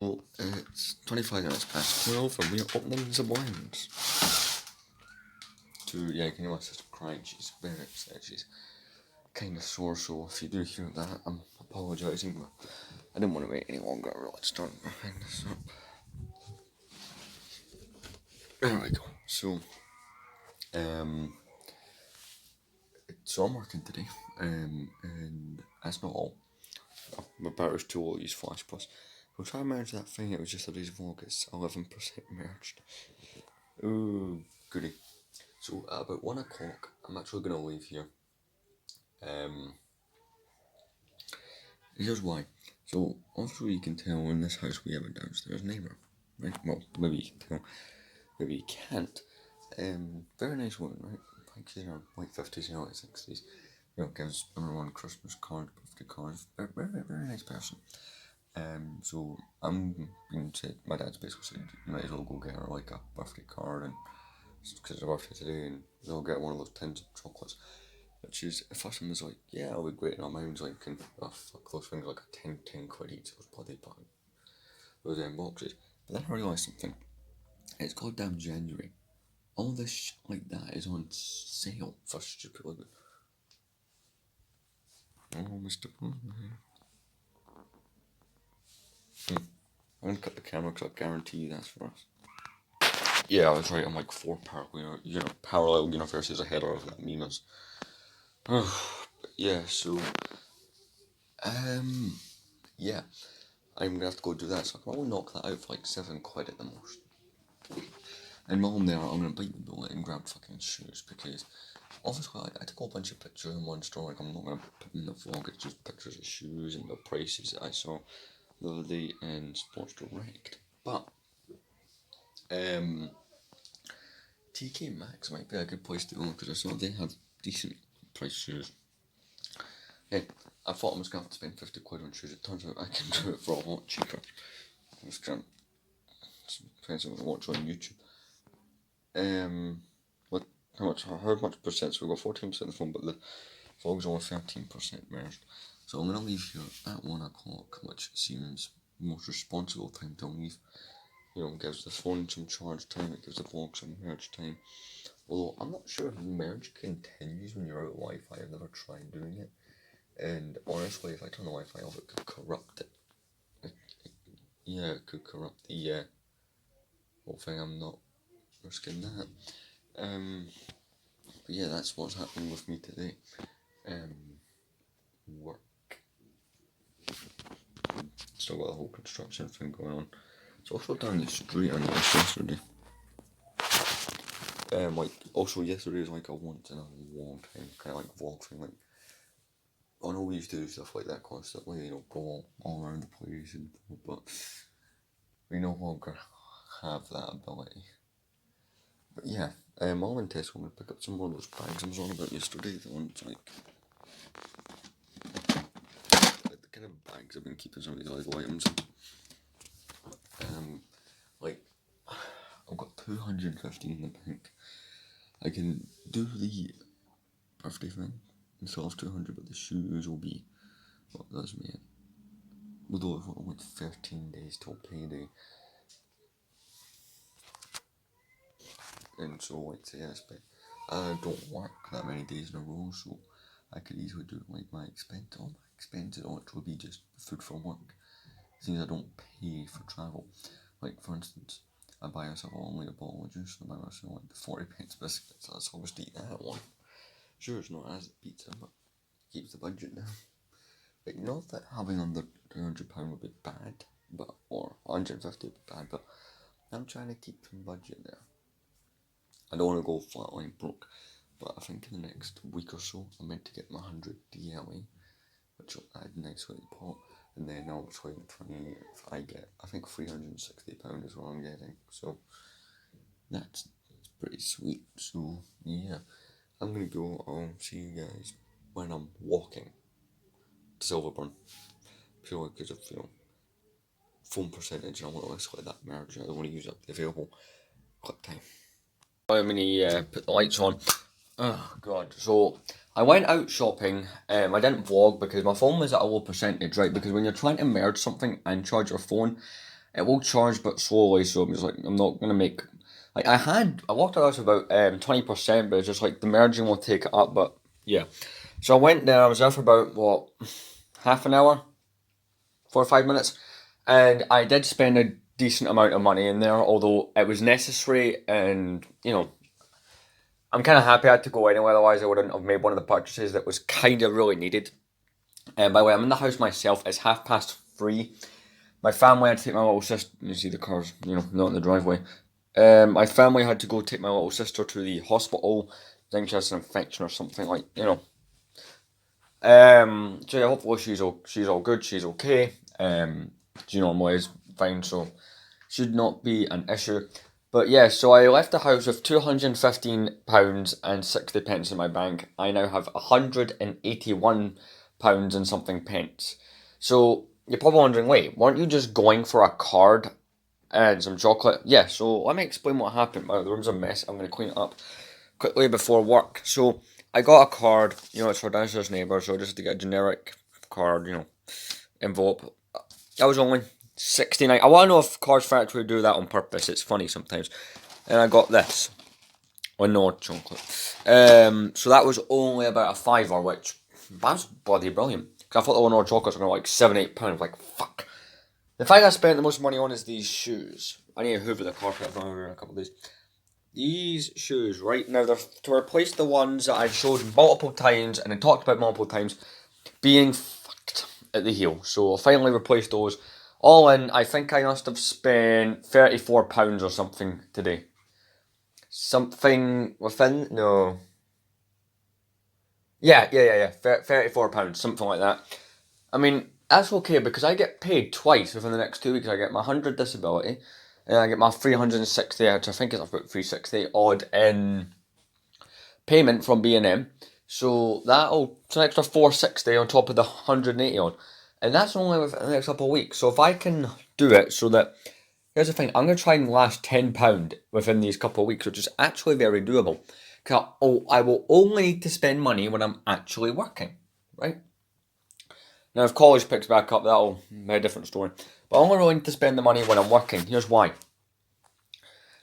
Well, it's 25 minutes past 12 and we're opening the blinds. Yeah, you can hear my sister crying. She's very upset. She's kind of sore, so if you do hear that, I'm apologising, but I didn't want to wait any longer. I really started wrapping this up. There we go. So, I'm working today, and that's not all. My battery's too low to use Flash Plus. We'll try and merge that thing. It was yesterday's vlog. It's 11% merged. Ooh, goody. So at about 1 o'clock, I'm actually going to leave here. Here's why. So obviously you can tell in this house we have a downstairs neighbour. Right? Well, maybe you can tell. Maybe you can't. Very nice woman, right? Like she's in her late 50s, early 60s. You know, gives everyone Christmas cards, birthday cards. Very nice person. So I'm being said, my dad's basically said, you might as well go get her like a birthday card, and because it's her birthday today, and they'll get one of those tins of chocolates. Which is, at first I was like, yeah, I'll be great, and my mind's like, oh fuck, those things are like a 10 quid each, those bloody those boxes. But then I realised something. It's goddamn January. All this shit like that is on sale for stupid living. Oh, Mr. I'm gonna cut the camera because I guarantee you that's for us. Yeah, I was right. I'm like 4 parallel universes ahead of that meme is. Yeah, so yeah, I'm gonna have to go do that. So I can probably knock that out for like 7 quid at the most. And while I'm there, I'm gonna bite the bullet and grab fucking shoes because obviously I took a whole bunch of pictures in one store. Like I'm not gonna put in the vlog. It's just pictures of shoes and the prices that I saw the other day in Sports Direct. But TK Maxx might be a good place to go because I saw they have decent price shoes. Yeah, I thought I was going to have to spend 50 quid on shoes. It turns out I can do it for a lot cheaper. It's kind of expensive to watch on YouTube. How much percent? So we got 14% of the phone, but the vlog's only 13% merged. So I'm going to leave here at 1 o'clock, which seems the most responsible time to leave. You know, it gives the phone some charge time, it gives the vlog some merge time. Although I'm not sure if merge continues when you're out of Wi-Fi. I've never tried doing it. And honestly, if I turn the Wi-Fi off, it could corrupt it. It could corrupt the whole thing. I'm not risking that. But yeah, that's what's happening with me today. Work. Still got the whole construction thing going on. It's also down the street on this yesterday. Also yesterday was like a once in a long time kind of like vlog thing. Like, I know we used to do stuff like that constantly, you know, go all around the place, but we no longer have that ability. But yeah, I'm in Tesco. I'm gonna pick up some more of those bags I was on about yesterday. The ones like the kind of bags I've been keeping some of these illegal items. Like I've got 250 in the bank. I can do the birthday thing and still have 200, but the shoes will be what does me in. Although I've got like 13 days till payday. And so like say but I don't work that many days in a row, so I could easily do like all my expenses will actually be just food for work. Since I don't pay for travel. Like for instance, I buy myself only a bottle of juice and I buy myself like the 40p biscuits. That's obviously eat that one. Sure, it's not as a pizza, but keeps the budget down. Like not that having under £200 would be bad, or 150 would be bad, but I'm trying to keep some budget there. I don't want to go flatline broke, but I think in the next week or so I'm meant to get my 100 DLA, which will add nicely to the pot, and then obviously in 20 I get, I think £360 is what I'm getting, so that's pretty sweet. So yeah, I'm gonna go, I'll see you guys when I'm walking to Silverburn, purely because of, phone percentage, and I want to list like that merge. I don't want to use up the available clip time. I'm gonna put the lights on. Oh god, so I went out shopping. I didn't vlog because my phone was at a low percentage, right? Because when you're trying to merge something and charge your phone, it will charge but slowly, so I'm just like, I'm not gonna make, like, I walked out about 20%, but it's just like the merging will take it up, but yeah. So I went there, I was there for about, what, half an hour, 4 or 5 minutes, and I did spend a decent amount of money in there, although it was necessary, and, you know, I'm kind of happy I had to go anyway, otherwise I wouldn't have made one of the purchases that was kind of really needed. And by the way, I'm in the house myself, it's 3:30. My family had to take my little sister, you see the cars, not in the driveway. My family had to go take my little sister to the hospital. I think she has an infection or something, so yeah, hopefully she's all good, she's okay. She normally is fine, so should not be an issue. But yeah, so I left the house with £215 and 60 pence in my bank. I now have £181 and something pence. So you're probably wondering, wait, weren't you just going for a card and some chocolate? Yeah, so let me explain what happened. Wow, the room's a mess. I'm going to clean it up quickly before work. So I got a card, it's for downstairs neighbour, so just to get a generic card, envelope. That was only 69. I want to know if Cards Factory do that on purpose. It's funny sometimes. And I got this. With no chocolate. So that was only about a fiver, which that's bloody brilliant. Because I thought the one chocolates were going to like £7-8. Like, fuck. The thing I spent the most money on is these shoes. I need to hoover the carpet in a couple of days. These shoes, right now, they're to replace the ones that I've showed multiple times and I talked about multiple times being fucked at the heel. So I finally replaced those. All in, I think I must have spent £34 or something today. Something within, no. Yeah, £34, something like that. I mean, that's okay because I get paid twice within the next 2 weeks. I get my 100 disability and I get my 360, which I think is about 360 odd in payment from B&M. So it's an extra 460 on top of the 180 odd. And that's only within the next couple of weeks. So if I can do it so that, here's the thing, I'm going to try and last £10 within these couple of weeks, which is actually very doable. Because I will only need to spend money when I'm actually working, right? Now, if college picks back up, that'll be a different story. But I only really need to spend the money when I'm working. Here's why.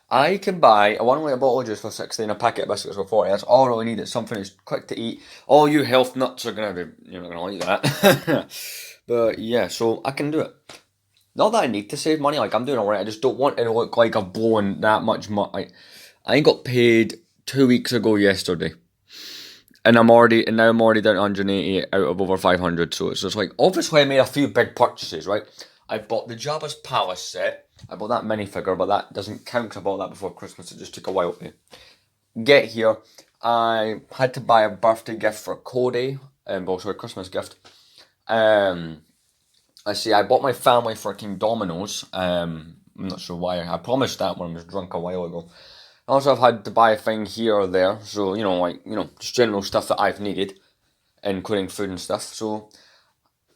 I can buy a 1 litre bottle of juice for 60 and a packet of biscuits for 40. That's all I really need. It's something that's quick to eat. All you health nuts are going to be, you're not going to like that. But yeah, so I can do it. Not that I need to save money, like I'm doing alright, I just don't want it to look like I've blown that much money. I got paid 2 weeks ago yesterday. And now I'm already down to 180 out of over 500, so it's just like, obviously I made a few big purchases, right? I bought the Jabba's Palace set, I bought that minifigure, but that doesn't count because I bought that before Christmas, it just took a while to get here. I had to buy a birthday gift for Cody, and also a Christmas gift. I bought my family freaking Dominoes. I'm not sure why. I promised that when I was drunk a while ago. Also, I've had to buy a thing here or there. So, just general stuff that I've needed, including food and stuff. So,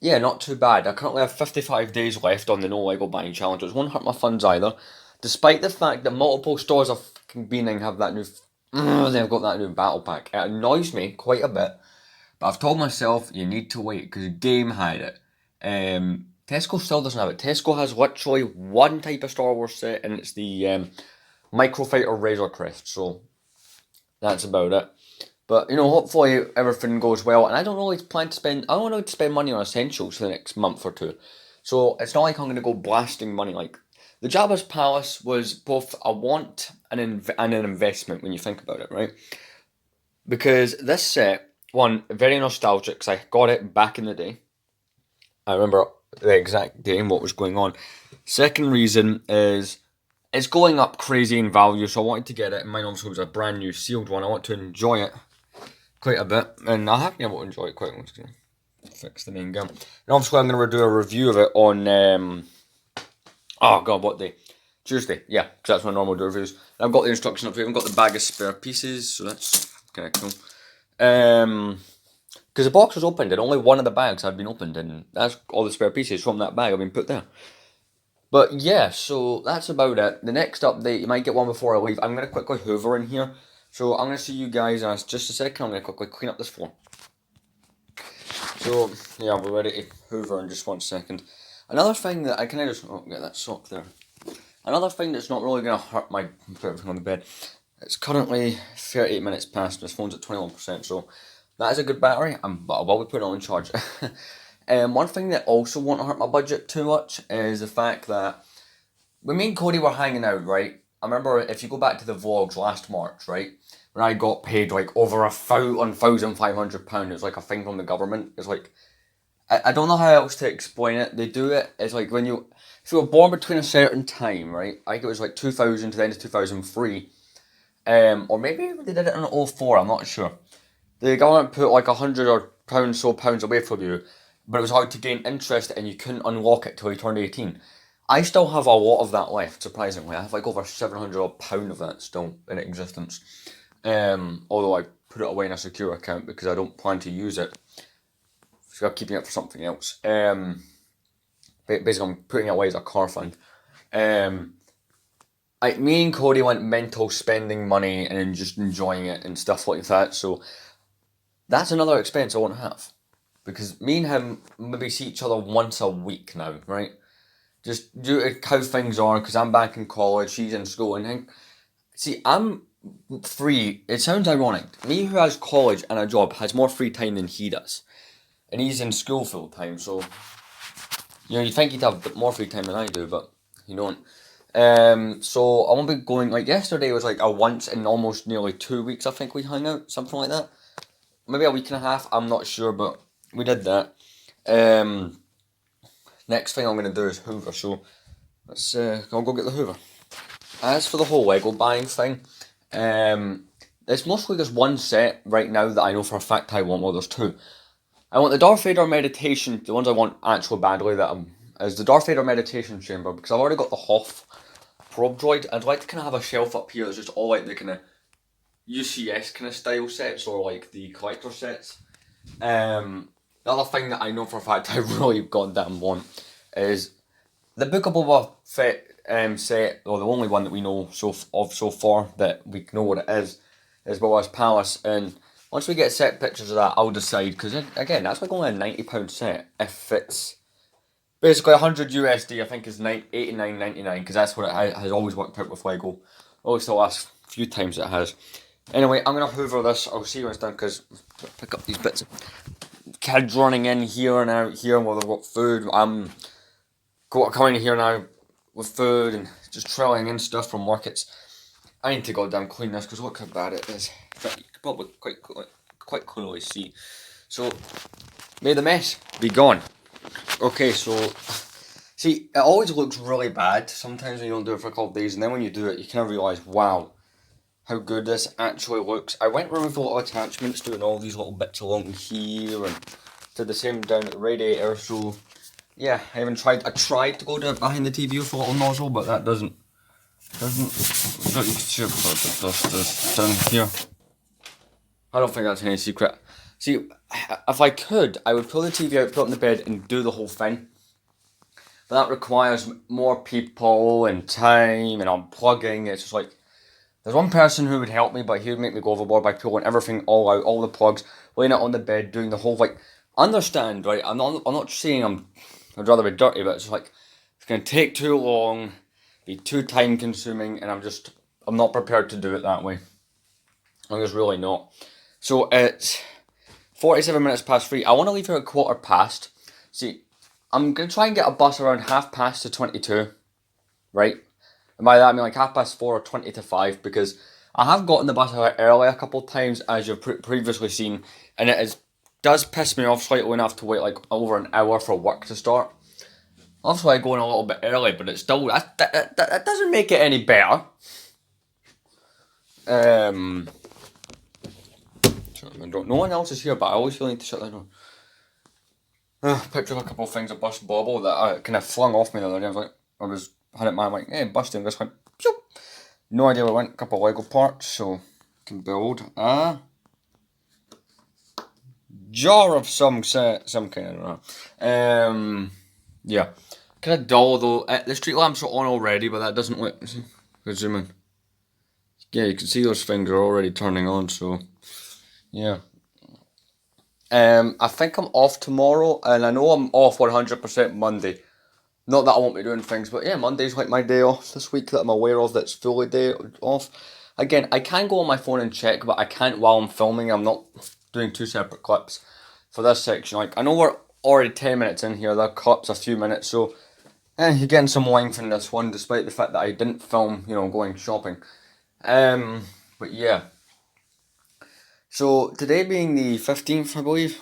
yeah, not too bad. I currently have 55 days left on the no Lego buying challenge, which won't hurt my funds either. Despite the fact that multiple stores of fucking Beaning have that new... they've got that new battle pack. It annoys me quite a bit. But I've told myself, you need to wait, because Game had it. Tesco still doesn't have it. Tesco has literally one type of Star Wars set, and it's the Microfighter Razor Crest. So that's about it. But hopefully everything goes well. And I don't really plan to spend. I don't want to spend money on essentials for the next month or two. So it's not like I'm going to go blasting money. Like the Jabba's Palace was both a want and an investment when you think about it, right? Because this set, one, very nostalgic, because I got it back in the day. I remember the exact day and what was going on. Second reason is it's going up crazy in value, so I wanted to get it. And mine also was a brand new sealed one. I want to enjoy it quite a bit, and I have been able to enjoy it quite a lot. Fix the main gun. And obviously, I'm going to do a review of it on oh god, what day? Tuesday. Yeah, because that's when I normally do reviews. And I've got the instruction up here. I've got the bag of spare pieces, so that's kind of cool. Because the box was opened and only one of the bags had been opened, and that's all the spare pieces from that bag have been put there. But yeah, so that's about it. The next update, you might get one before I leave. I'm going to quickly hoover in here. So I'm going to see you guys in just a second. I'm going to quickly clean up this floor. So, yeah, we're ready to hoover in just 1 second. Another thing that I can just get that sock there. Another thing that's not really going to hurt my put everything on the bed. It's currently 38 minutes past. This phone's at 21%, so that is a good battery. But I will be putting it on charge. One thing that also won't hurt my budget too much is the fact that when me and Cody were hanging out, right? I remember if you go back to the vlogs last March, right? When I got paid like over £1,500, it was like a thing from the government. It's like, I don't know how else to explain it. They do it. It's like when if you were born between a certain time, right? I think it was like 2000 to the end of 2003. Or maybe they did it in 2004, I'm not sure. The government put like £100 away for you, but it was hard to gain interest and you couldn't unlock it till you turned 18. I still have a lot of that left, surprisingly. I have like over £700 of that still in existence. Although I put it away in a secure account because I don't plan to use it. So I'm keeping it for something else. Basically, I'm putting it away as a car fund. Me and Cody went mental spending money and just enjoying it and stuff like that. So that's another expense I won't have. Because me and him maybe see each other once a week now, right? Just due to how things are, because I'm back in college, she's in school, and see, I'm free. It sounds ironic. Me who has college and a job has more free time than he does. And he's in school full time, so you think he'd have more free time than I do, but you don't. So I won't be going, like yesterday was like a once in almost nearly 2 weeks I think we hung out, something like that. Maybe a week and a half, I'm not sure, but we did that. Next thing I'm going to do is Hoover, so I'll go get the Hoover. As for the whole Lego buying thing, it's mostly just one set right now that I know for a fact I want. Well, there's two. I want the Darth Vader meditation, the ones I want actually badly, is the Darth Vader meditation chamber, because I've already got the Hoth probe droid. I'd like to kind of have a shelf up here that's just all like the kind of UCS kind of style sets, or like the collector sets. The other thing that I know for a fact I really goddamn want is the Book of Boba Fett set, or the only one that we know so far that we know what it is Boba's Palace. And once we get set pictures of that, I'll decide, because again, that's like only a £90 set. If it's basically 100 USD, I think is $89.99, because that's what it has always worked out with Lego. Always the last few times it has. Anyway, I'm going to hoover this. I'll see you when it's done, because pick up these bits. Kids running in here and out here while they've got food. I'm coming in here now with food and just trilling in stuff from work. I need to goddamn clean this, because look how bad it is. You can probably quite clearly see. So, may the mess be gone. Okay, so see, it always looks really bad sometimes when you don't do it for a couple of days, and then when you do it, you kind of realise, wow, how good this actually looks. I went with a lot of attachments, doing all these little bits along here, and did the same down at the radiator. So yeah, I tried to go behind the TV with a little nozzle, but that doesn't. So you can see the dust is down here. I don't think that's any secret. See, if I could, I would pull the TV out, put it on the bed, and do the whole thing. But that requires more people and time and unplugging. It's just like, there's one person who would help me, but he would make me go overboard by pulling everything all out, all the plugs, laying it on the bed, doing the whole, like, understand, right? I'm not saying I'd rather be dirty, but it's just like, it's going to take too long, be too time consuming, and I'm not prepared to do it that way. I'm just really not. So it's 47 minutes past 3. I want to leave here at 15:15. See, I'm going to try and get a bus around 22:30 to 22, right? And by that I mean like 4:30 or 20 to 5, because I have gotten the bus out early a couple of times, as you've previously seen, and does piss me off slightly enough to wait like over an hour for work to start. Obviously I go in a little bit early, but it's still, that doesn't make it any better. No one else is here, but I always feel need to shut that door. Picked up a couple of things of Bust Bobble that I kind of flung off me the other day. I had it in mind, like, hey, busting, just went, phew. No idea where it went. A couple of Lego parts, so can build a jar of some kind, I don't know. Yeah. Kind of dull though. The street lamps are on already, but that doesn't look. Let's zoom in. Yeah, you can see those things are already turning on, so yeah. I think I'm off tomorrow, and I know I'm off 100% Monday. Not that I won't be doing things, but yeah, Monday's like my day off this week that I'm aware of that's fully day off. Again, I can go on my phone and check, but I can't while I'm filming. I'm not doing two separate clips for this section. Like, I know we're already 10 minutes in here, the clip's a few minutes, so you're getting some length in this one, despite the fact that I didn't film, going shopping. But yeah. So, today being the 15th, I believe.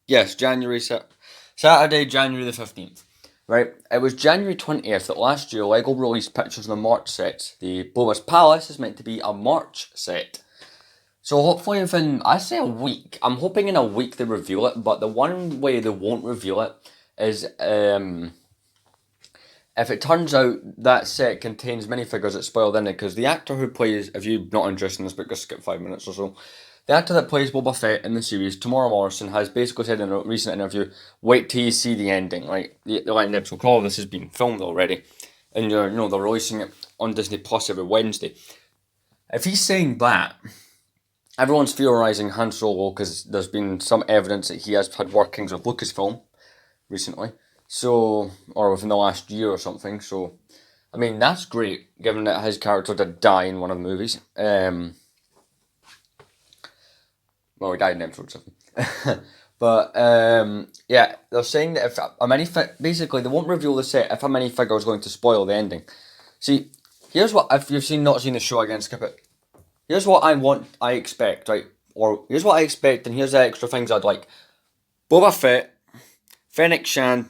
Yes, Saturday, January the 15th. Right, it was January 20th that last year LEGO released pictures of the March set. The Boba's Palace is meant to be a March set. So hopefully within, I say a week, I'm hoping in a week they reveal it, but the one way they won't reveal it is if it turns out that set contains minifigures that spoiled in it, because the actor who plays, if you're not interested in this book, just skip 5 minutes or so. The actor that plays Boba Fett in the series, Tamora Morrison, has basically said in a recent interview, wait till you see the ending, right? The ending episode, all of this has been filmed already, and they're releasing it on Disney Plus every Wednesday. If he's saying that, everyone's theorising Han Solo, because there's been some evidence that he has had workings with Lucasfilm recently, so, or within the last year or something, so, I mean, that's great, given that his character did die in one of the movies. Well, he died in episode 7. But, yeah, they're saying that if a minifigure, basically, they won't reveal the set if a minifigure is going to spoil the ending. See, here's what, if you've not seen the show, again, skip it. Here's what I expect, right? Or, here's what I expect, and here's the extra things I'd like. Boba Fett, Fennec Shand,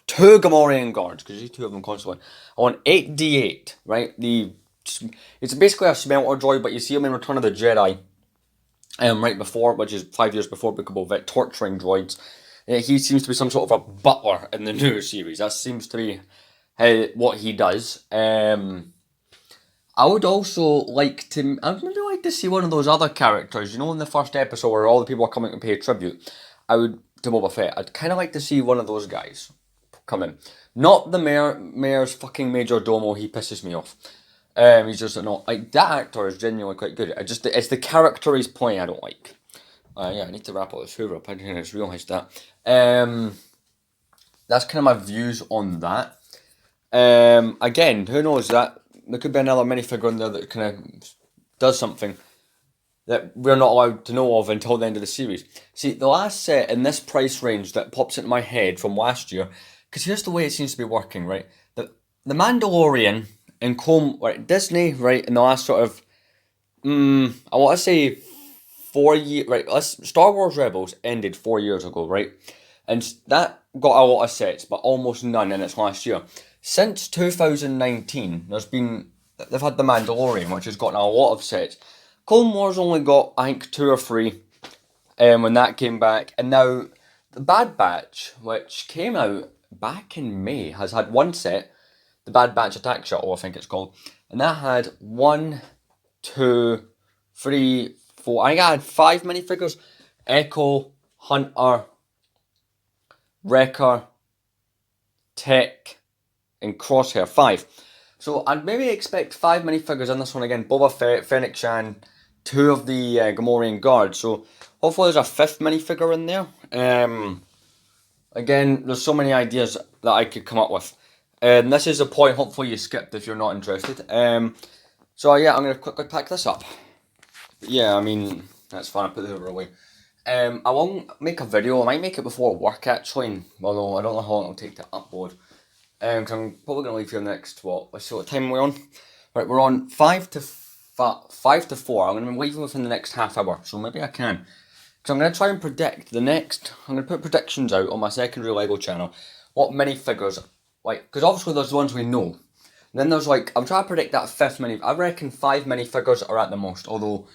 2 Gamorrean guards, because you 2 of them constantly. I want 8D8, right? It's basically a smelter droid, but you see him in Return of the Jedi. Right before, which is 5 years before Book of Boba Fett, torturing droids. He seems to be some sort of a butler in the new series. That seems to be what he does. I would also like to, I'd maybe like to see one of those other characters, in the first episode where all the people are coming to pay tribute. To Boba Fett. I'd kind of like to see one of those guys come in. Not the mayor's fucking Major Domo, he pisses me off. He's just not, like, that actor is genuinely quite good. It's the character he's playing I don't like. Yeah, I need to wrap all this Hoover up, I didn't just realise that. That's kind of my views on that. Again, who knows, that there could be another minifigure in there that kind of does something that we're not allowed to know of until the end of the series. See, the last set in this price range that pops into my head from last year, because here's the way it seems to be working, right? The Mandalorian and Disney, right, in the last sort of, I want to say 4 years, right, Star Wars Rebels ended 4 years ago, right? And that got a lot of sets, but almost none in its last year. Since 2019, they've had The Mandalorian, which has gotten a lot of sets. Clone Wars only got, I think, 2 or 3 when that came back. And now, The Bad Batch, which came out back in May, has had 1 set. The Bad Batch Attack Shuttle, I think it's called. And that had 1, 2, 3, 4... I think I had 5 minifigures. Echo, Hunter, Wrecker, Tech, and Crosshair. 5. So I'd maybe expect 5 minifigures in this one again. Boba Fett, Fennec Shand, 2 of the Gamorrean guards. So hopefully there's a 5th minifigure in there. Again, there's so many ideas that I could come up with. This is a point hopefully you skipped if you're not interested. So yeah, I'm going to quickly pack this up. But yeah, I mean, that's fine, I put the Hoover away. I won't make a video, I might make it before work actually, although I don't know how long it'll take to upload. Because I'm probably going to leave here next, let's see what time we're on. Right, we're on 5 to 4, I'm going to be leaving within the next half hour, so maybe I can. Because I'm going to try and predict I'm going to put predictions out on my secondary LEGO channel, what minifigures, because obviously there's the ones we know. And then there's I'm trying to predict that 5th I reckon 5 minifigures are at the most, although,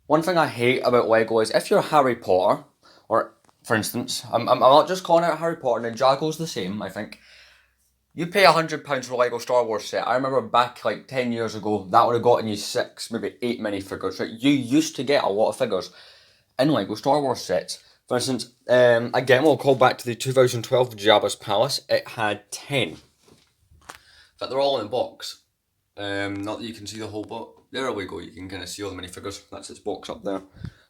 one thing I hate about LEGO is if you're Harry Potter, or, for instance, I'm not just calling out Harry Potter, Ninjago's the same, I think. You pay £100 for a LEGO Star Wars set. I remember back 10 years ago, that would have gotten you 6, maybe 8 minifigures, right? You used to get a lot of figures in LEGO Star Wars sets. For instance, again, we'll call back to the 2012 Jabba's Palace. It had 10. But they're all in a box. Not that you can see the whole box. There we go, you can kind of see all the minifigures. That's its box up there.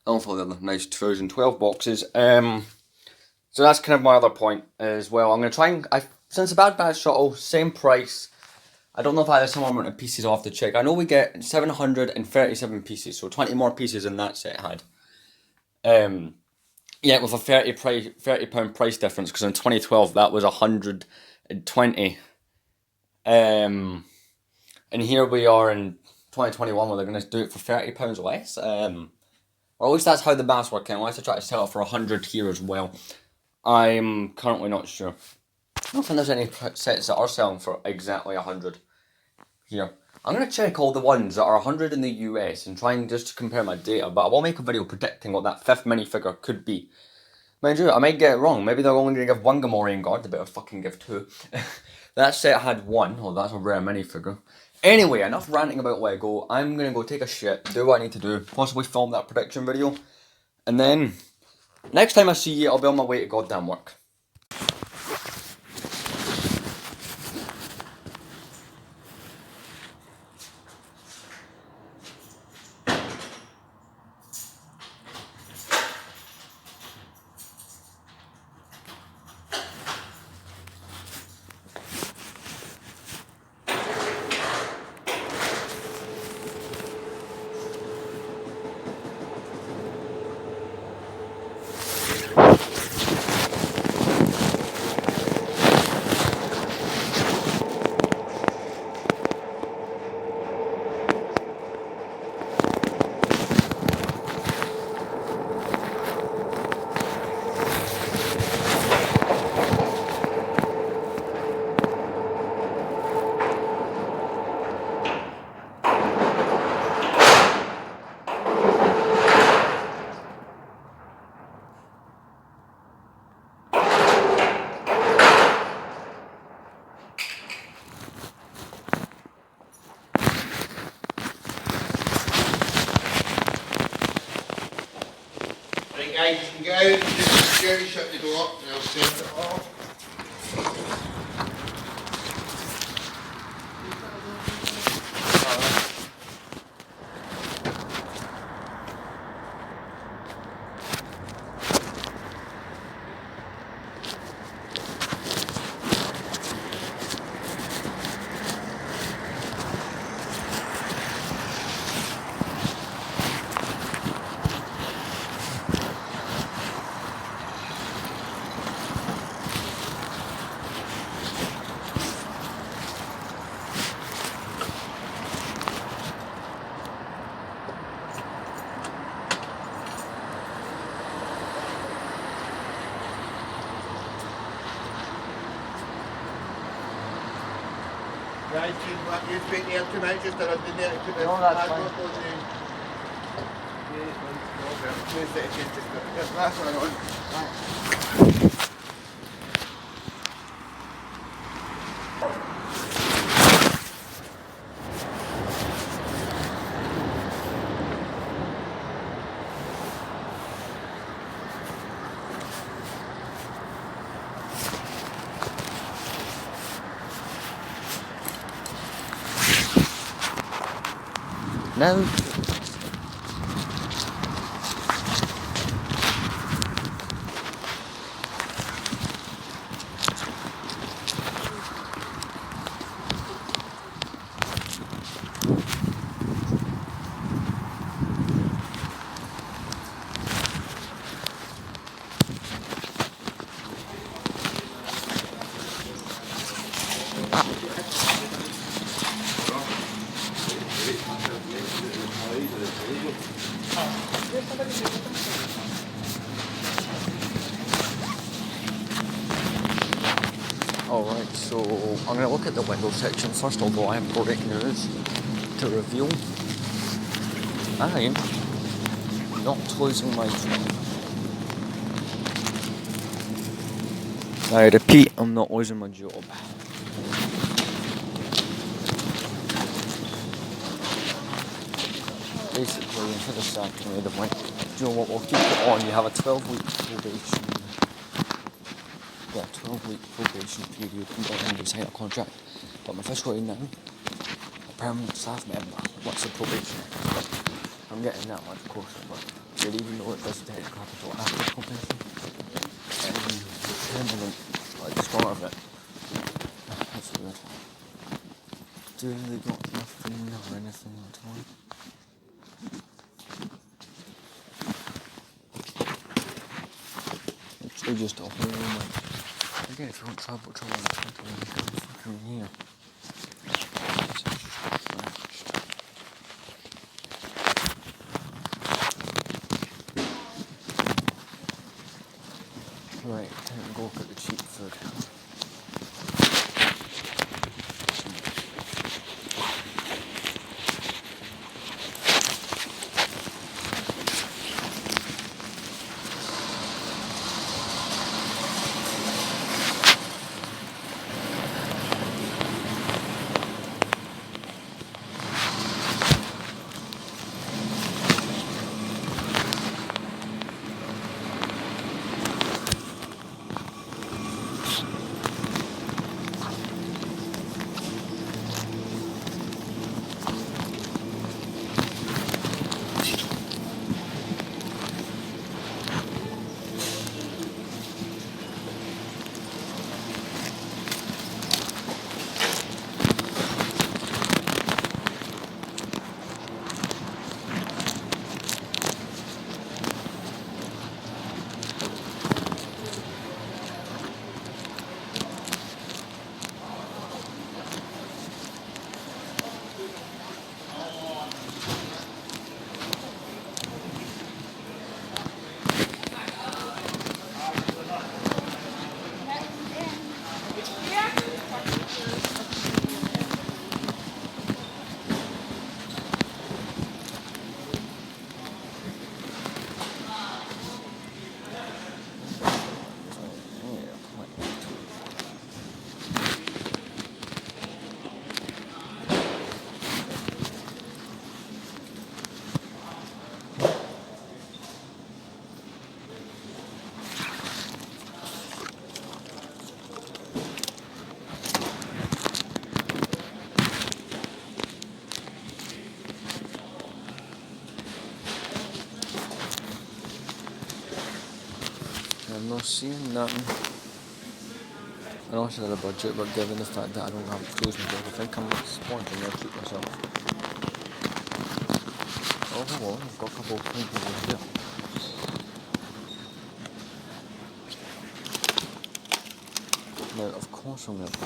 Hopefully they're the nice 2012 boxes. So that's kind of my other point as well. I'm going to try and... Since the Bad Batch shuttle, same price. I don't know if I have some amount of pieces. I'll have to check. I know we get 737 pieces, so 20 more pieces than that set had. Yeah, with a £30 price difference, because in 2012 that was 120. And here we are in 2021 where they're going to do it for £30 less. Or at least that's how the maths work out. Unless I try to sell it for 100 here as well. I'm currently not sure. I don't think there's any sets that are selling for exactly 100 here. I'm going to check all the ones that are 100 in the US and try and just compare my data, but I will make a video predicting what that 5th minifigure could be. Mind you, I might get it wrong. Maybe they're only going to give one Gamorrean guard, they better fucking give two. That set had one. Oh, that's a rare minifigure. Anyway, enough ranting about Lego. I'm going to go take a shit, do what I need to do, possibly film that prediction video, and then next time I see you, I'll be on my way to goddamn work. Right guys, you can get out and just security shut the door and I'll send it off. Guys, you speak there tonight, just that I didn't there to put the padlock on the last one on. No. Alright, so I'm going to look at the window section first, although I have great news to reveal. I am not losing my job. I repeat, I'm not losing my job. Basically, instead of sacking me, they've went, do you know what, we'll keep it on. You have a 12-week probation. Yeah, 12-week probation period and then sign a contract. But I'm officially now a permanent staff member. What's the probation? I'm getting that much closer, but even though it does take capital after probation, permanent, like the start of it. That's weird. Do they got nothing or anything at all? It's just a whole like, again, if you want travel on Twitter, you can fucking here. Right, time to go look at the cheap food. I'm not seeing nothing. I know I said I had a budget, but given the fact that I don't have cruise myself, I think I'm sponsoring to treat myself. Oh, hold on, I've got a couple of people over here. Now, of course I'm going to.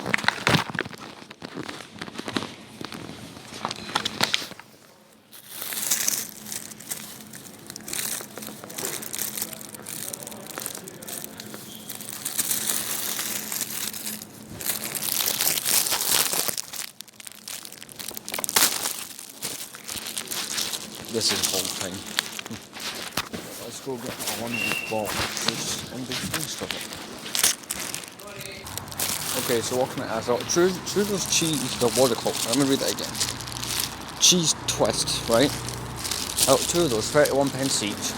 This is the whole thing. Let's go get one box and be finished with it. Okay, so what can I ask? Trudeau's cheese, the what do you call it? Let me read that again. Cheese twists, right? Out of two of those, 31 pence each.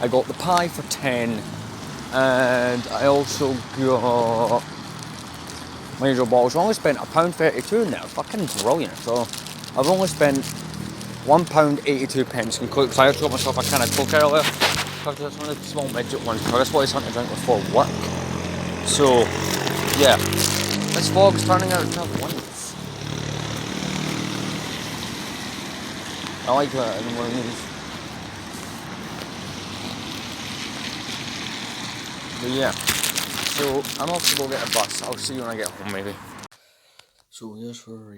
I got the pie for 10, and I also got my usual bottles. I only spent £1.32 in there. Fucking brilliant. So I've only spent £1.82 because I actually got myself a can of Coke earlier. Because it's one of the small midget ones. I just wanted something to drink before work. So yeah, this vlog's turning out to have length. I like that in one of these. But yeah, so I'm off to go get a bus. I'll see you when I get home maybe. So here's for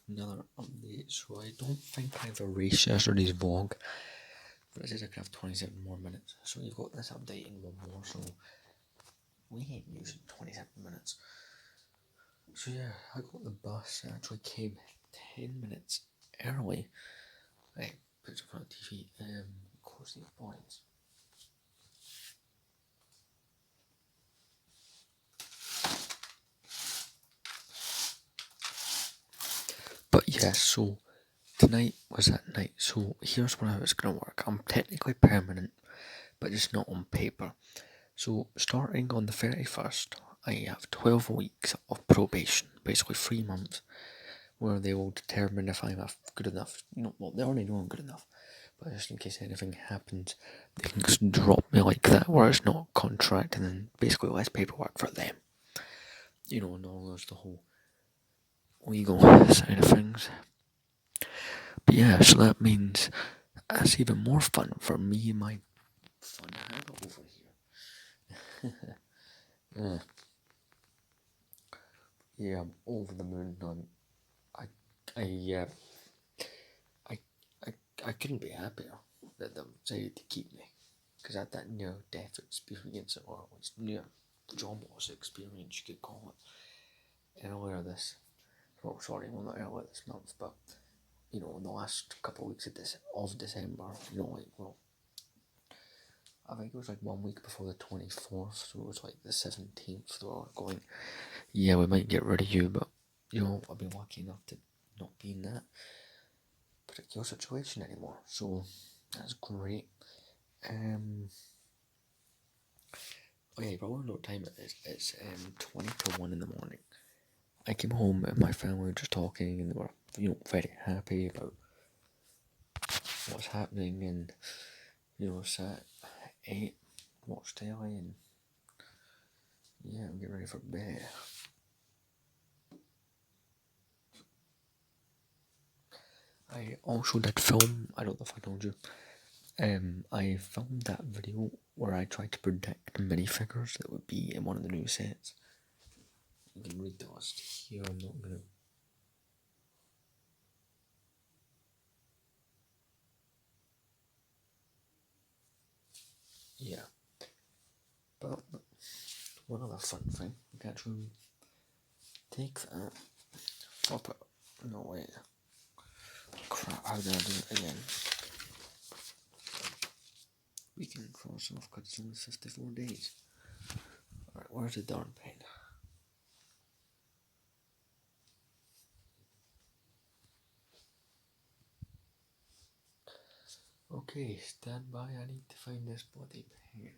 another update. So I don't think I've erased yesterday's vlog, but it says I can have 27 more minutes. So you've got this update in one more, so we ain't using 27 minutes. So yeah, I got the bus. It actually came 10 minutes early. Right, put it in front of the TV. Close the blinds. But yeah, so tonight was that night. So here's how it's gonna work. I'm technically permanent, but just not on paper. So starting on the 31st, I have 12 weeks of probation, basically 3 months, where they will determine if I'm good enough. Well, they already know I'm good enough, but just in case anything happens, they can just drop me like that, where it's not a contract, and then basically less paperwork for them. And all there's the whole legal side of things. But yeah, so that means that's even more fun for me and my fun hangover here. Yeah. Yeah, I'm over the moon. I, I, I, I couldn't be happier that they decided to keep me, because I had that near-death experience, or at least near-job loss experience, you could call it, earlier this. Oh, sorry, well, not earlier this month, but in the last couple of weeks of December, I think it was like 1 week before the 24th, so it was like the 17th, they were going, yeah, we might get rid of you, but, I've been lucky enough to not be in that particular situation anymore, so that's great. Oh yeah, you probably know what time it is. It's 20 to 1 in the morning. I came home and my family were just talking, and they were, very happy about what's happening, and, sat, ate, watched telly, and yeah, I'm getting ready for bed. I also did film, I don't know if I told you, I filmed that video where I tried to predict minifigures that would be in one of the new sets. You can read the list here, I'm not gonna... Yeah. But one other fun thing, you can actually take that, flop it, no wait, crap, how did I do it again? We can cross off because it's only 54 days. Alright, where's the darn pen? Okay, stand by, I need to find this bloody pen.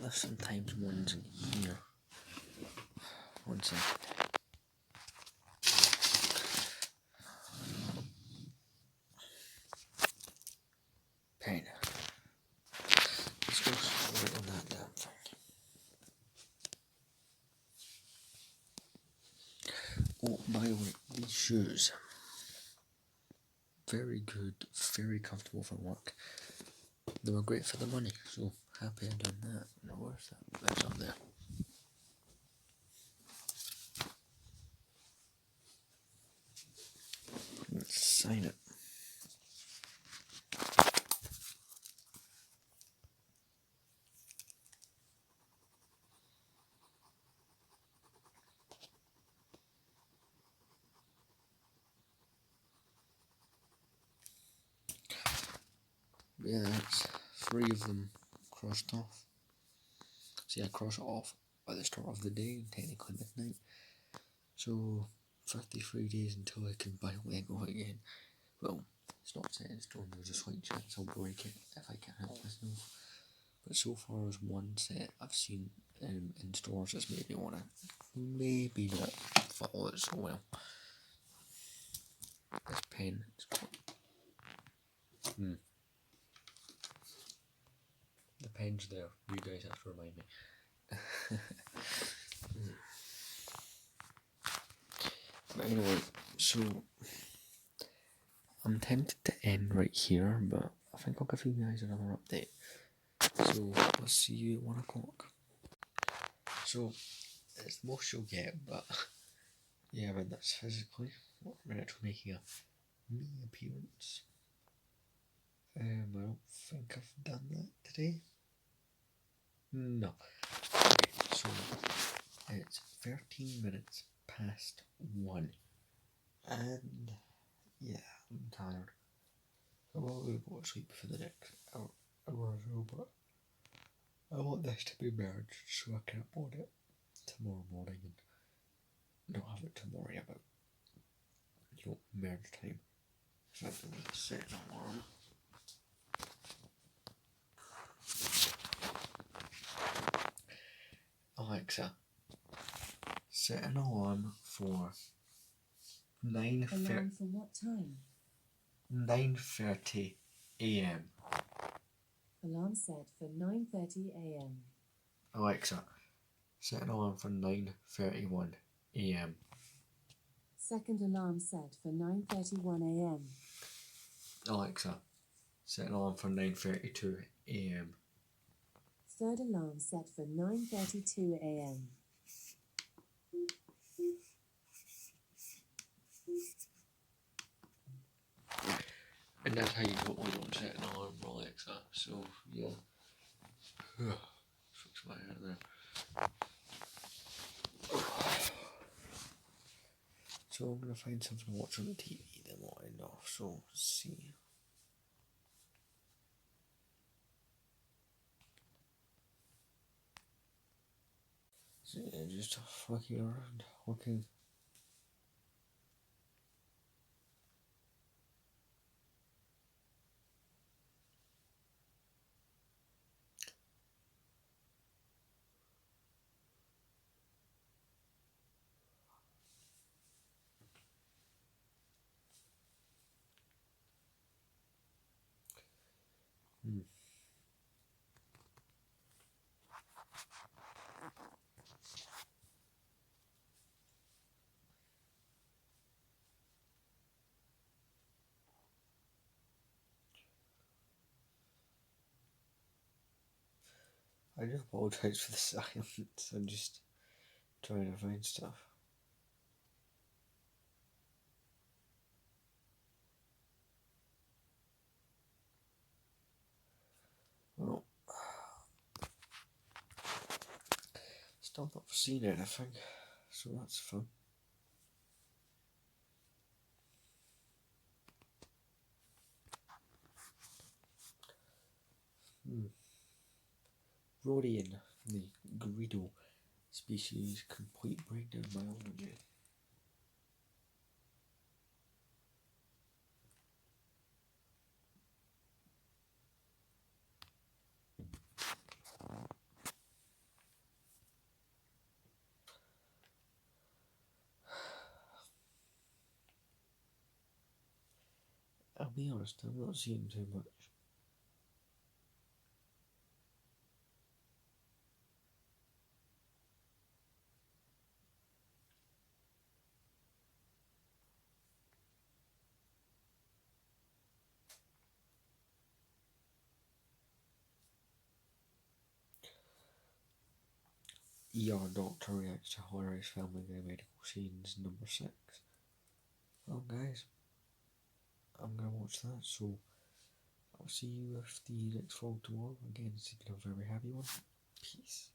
There's sometimes ones in here. One second. Pen. Let's go slow on that damn thing. Oh, by the way, these shoes. Very good, very comfortable for work. They were great for the money, so happy I done that. Now where's that? That's up there. Let's sign it. Yeah, that's 3 of them crossed off. See, I cross it off by the start of the day, technically midnight. So, 53 days until I can buy Lego again. Well, it's not set in stone, there's a slight chance I'll break it if I can't help myself. But so far as one set I've seen in stores that's made me want to maybe not follow it so well. This pen is The pen's there, you guys have to remind me. But anyway, so I'm tempted to end right here, but I think I'll give you guys another update. So I'll see you at 1 o'clock. So it's the most you'll get, but yeah, but that's physically what we're actually making a me appearance. I don't think I've done that today. No. Okay, so it's 13 minutes past 1. And yeah, I'm tired. I'm probably going to go to sleep for the next hour or so, but I want this to be merged so I can upload it tomorrow morning and not have it to worry about, merge time. So I have to set an alarm. Alexa, set an alarm for 9:30 Alarm for what time? 9:30 a.m. Alarm set for 9:30 a.m. Alexa, set an alarm for 9:31 a.m. Second alarm set for 9:31 a.m. Alexa, set an alarm for 9:32 a.m. Third alarm set for 9:32 a.m. And that's how you totally don't set an alarm for Alexa. So yeah. Fix my hair there. So I'm gonna find something to watch on the TV then we'll end off. So let's see. So yeah, just fucking around, looking. I do apologise for the silence. I'm just trying to find stuff. Well, still not seen anything, so that's fun. Rhodian, the Greedo species, complete breakdown biology. I'll be honest, I'm not seeing too much. ER Doctor reacts to hilarious Family Guy medical scenes, number 6. Well guys, I'm gonna watch that, so I'll see you with the next vlog tomorrow. Again, it's a very happy one. Peace.